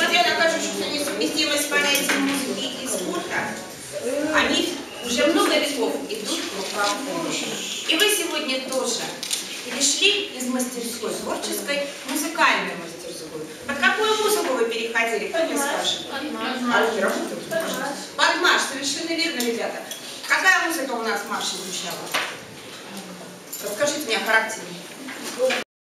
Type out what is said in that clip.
несмотря на кажущуюся несовместимость понятий музыки и спорта, они уже много веков идут рука в руку. И вы сегодня тоже перешли из мастерской творческой в музыкальную мастерскую. Под какую музыку вы переходили? Кто мне скажет? Под марш, совершенно верно, ребята. Какая музыка у нас в марше звучала? Расскажите мне о характере.